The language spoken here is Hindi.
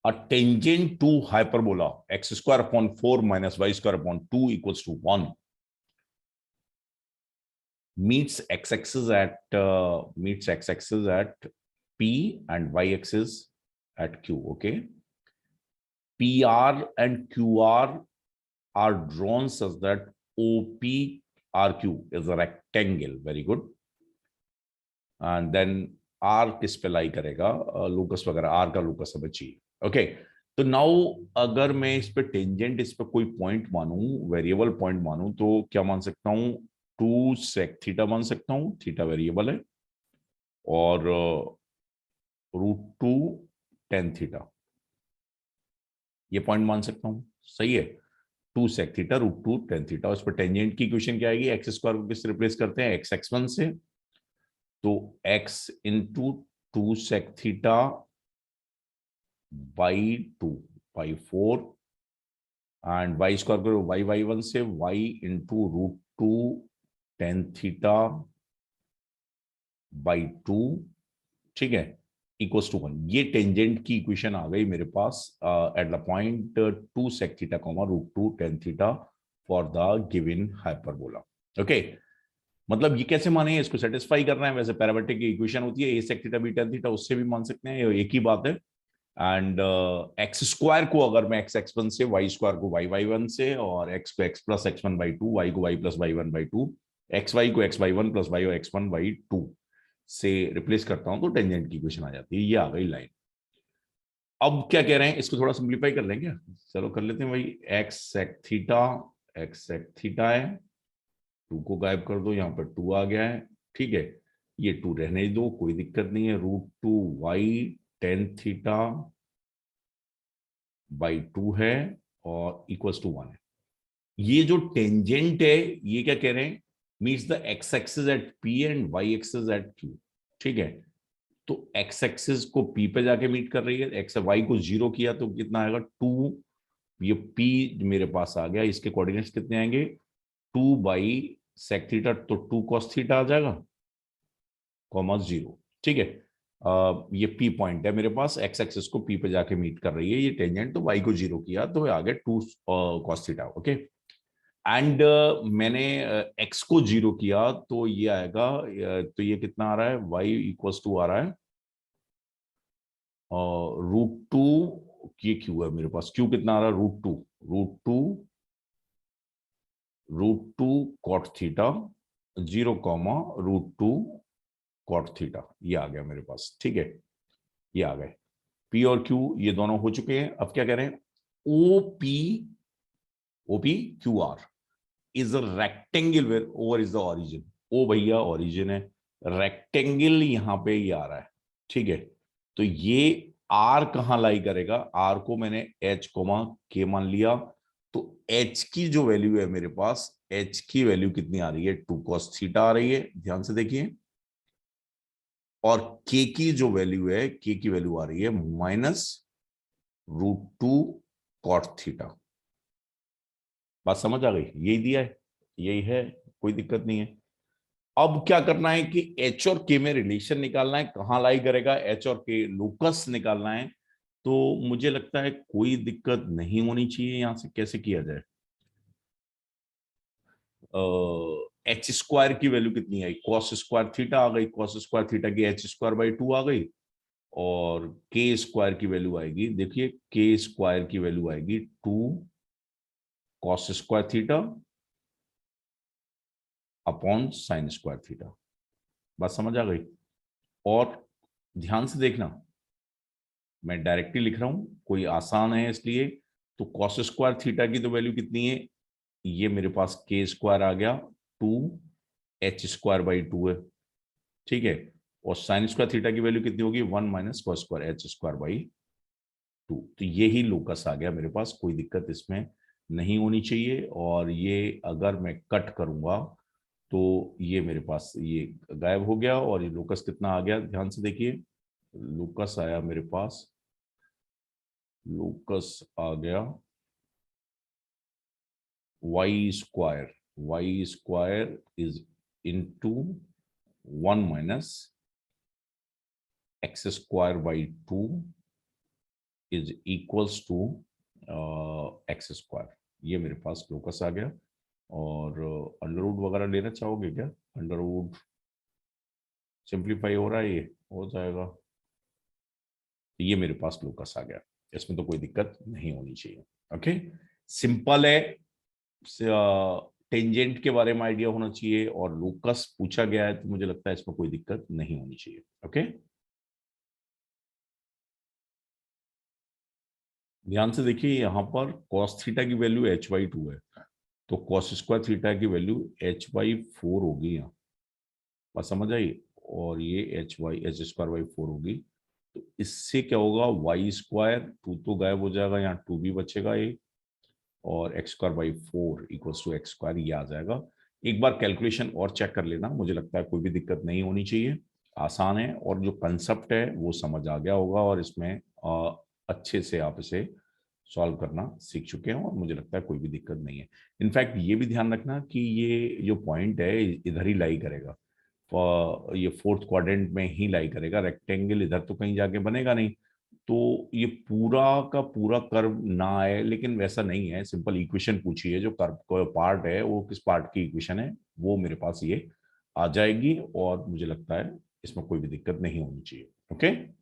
A tangent to hyperbola x square upon 4 minus y square upon 2 equals to 1 meets x-axis at P and y-axis at Q. Okay, PR and QR are drawn such that OPRQ is a rectangle. Very good. And then R किस पे लाई करेगा, लूकस वगैरह, R का लूकस हमें चाहिए. ओके, तो नाउ अगर मैं इस पे टेंजेंट, इस पे कोई पॉइंट मानूं, वेरिएबल पॉइंट मानूं, तो क्या मान सकता हूं? 2 sec थीटा मान सकता हूं, थीटा वेरिएबल है, और √2 tan थीटा, ये पॉइंट मान सकता हूं. सही है. 2 sec थीटा √2 tan थीटा. उस पर टेंजेंट की इक्वेशन क्या आएगी? एक्स स्क्वायर को किससे रिप्लेस करते हैं? एक्स x1 से. तो x into 2 sec theta by 2 by 4, and y square करो y1 से, y into √2 tan theta by 2. ठीक है, इक्वल्स टू 1. ये टेंजेंट की इक्वेशन आ गई मेरे पास at the point 2 sec theta comma √2 tan theta for the given hyperbola. Okay, मतलब ये कैसे माने? इसको सेटिस्फाई करना है. वैसे पैरामेट्रिक की इक्वेशन होती है a sec theta b tan theta, उससे भी मान सकते हैं, ये एक ही बात है. एंड एक्स स्क्वायर को अगर मैं एक्स x1 से, y स्क्वायर को y1 से, और x को x plus x1 by 2, y को y plus y1 by 2, xy को xy1 प्लस y और x1 बाई 2 से रिप्लेस करता हूं, तो टेंजेंट की इक्वेशन आ जाती है. ये आ गई लाइन. अब क्या कह रहे हैं, इसको थोड़ा सिंप्लीफाई कर लेंगे. चलो कर लेते हैं भाई. x sec थीटा है, 2 को गायब कर दो, यहाँ पर 2 आ गया है. ठीक है, ये 2 रहने दो, कोई दिक्कत नहीं है. √2 y tan थीटा बाई 2 है, और इक्वल्स टू 1 है. ये जो टेंजेंट है, ये क्या कह रहे हैं? Meets the x axis at p and y axis at q. ठीक है, तो x एक्सिस को p पे जाके मीट कर रही है. x y को 0 किया तो कितना आएगा? 2. ये p मेरे पास आ गया, इसके कोऑर्डिनेट्स कितने आएंगे? 2 बाई sec थीटा, तो 2 cos थीटा आ जाएगा, कॉमा 0. ठीक है, ये p पॉइंट है मेरे पास, x एक्सिस को p पे जाके मीट कर रही है ये टेंजेंट, तो y को 0 किया तो आ गया 2 cos थीटा. ओके, एंड मैंने x को 0 किया तो ये आएगा, तो ये कितना आ रहा है? y इक्वल्स टू आ रहा है √2, ये क्यू है मेरे पास. क्यू कितना आ रहा है? √2 cot theta 0 comma √2 cot theta. ये आ गया मेरे पास. ठीक है, ये आ गए. P और Q ये दोनों हो चुके हैं. अब क्या कह रहे हैं? OPQR is a rectangle where over is the origin. ओ भैया ऑरिजिन है, रेक्टेंगल यहां पे ये आ रहा है. ठीक है, तो ये R कहां लाई करेगा? R को मैंने H कोमा K मान लिया. तो H की जो वैल्यू है मेरे पास, H की वैल्यू कितनी आ रही है? 2 cos थीटा आ रही है, ध्यान से देखिए. और K की जो वैल्यू है, K की वैल्यू आ रही है -√2 cot थीटा. बात समझ आ गई? यही दिया है, यही है, कोई दिक्कत नहीं है. अब क्या करना है कि एच और के में रिलेशन निकालना है. कहां लाई करेगा? एच और के लोकस निकालना है. तो मुझे लगता है कोई दिक्कत नहीं होनी चाहिए. यहां से कैसे किया जाए? एच स्क्वायर की वैल्यू कितनी आई? कॉस स्क्वायर थीटा आ गई. कॉस स्क्वायर थीटा की एच स्क्वायर बाई 2 आ गई. और के स्क्वायर की वैल्यू आएगी, देखिए के स्क्वायर की वैल्यू आएगी 2 cos square theta upon sine square theta. बात समझ आ गई? और ध्यान से देखना, मैं डायरेक्टली लिख रहा हूं, कोई आसान है इसलिए. तो कॉस स्क्वायर थीटा की तो वैल्यू कितनी है? ये मेरे पास के स्क्वायर आ गया 2 एच स्क्वायर बाई 2 है. ठीक है, और साइन स्क्वायर थीटा की वैल्यू कितनी होगी? 1 minus cos square H square by 2. तो यही लोकस आ गया मेरे पास. कोई दिक्कत इसमें नहीं होनी चाहिए. और ये अगर मैं कट करूंगा तो ये मेरे पास ये गायब हो गया. और ये लोकस कितना आ गया? ध्यान से देखिए, लोकस आया मेरे पास, लोकस आ गया Y square is into 1 minus X square by 2 is equals to X square. ये मेरे पास लोकस आ गया। और अंडर रूट वगैरह लेना चाहोगे क्या? अंडर रूट सिंप्लीफाई हो रहा है, ये हो जाएगा। ये मेरे पास लोकस आ गया, इसमें तो कोई दिक्कत नहीं होनी चाहिए। ओके, सिंपल है। टेंजेंट के बारे में आइडिया होना चाहिए और लोकस पूछा गया है, तो मुझे लगता है इसमें कोई दिक्कत नहीं होनी चाहिए। ओके, ध्यान से देखिए, यहां पर कॉस थीटा की वैल्यू h/2 है, तो कॉस स्क्वायर थीटा की वैल्यू h/4 होगी यहाँ। बात समझ आई? और ये h² by 4 होगी। तो इससे क्या होगा, y², 2 तो गायब हो जाएगा, यहाँ 2 भी बचेगा एक, और x² by 4 equals to x², ये आ जाएगा। एक बार कैलकुलेशन और चेक कर लेना, मुझे लगता है कोई भी दिक्कत नहीं होनी चाहिए, आसान है, और जो कंसेप्ट है वो समझ आ गया होगा, और इसमें अच्छे से आप इसे सॉल्व करना सीख चुके हैं, और मुझे लगता है कोई भी दिक्कत नहीं है। इनफैक्ट ये भी ध्यान रखना कि ये जो पॉइंट है इधर ही लाई करेगा, ये फोर्थ क्वाड्रेंट में ही लाई करेगा, रेक्टेंगल इधर तो कहीं जाके बनेगा नहीं। तो ये पूरा का पूरा कर्व ना आए, लेकिन वैसा नहीं है, सिंपल इक्वेशन पूछी है, जो कर्व का पार्ट है वो किस पार्ट की इक्वेशन है, वो मेरे पास ये आ जाएगी, और मुझे लगता है इसमें कोई भी दिक्कत नहीं होनी चाहिए। ओके।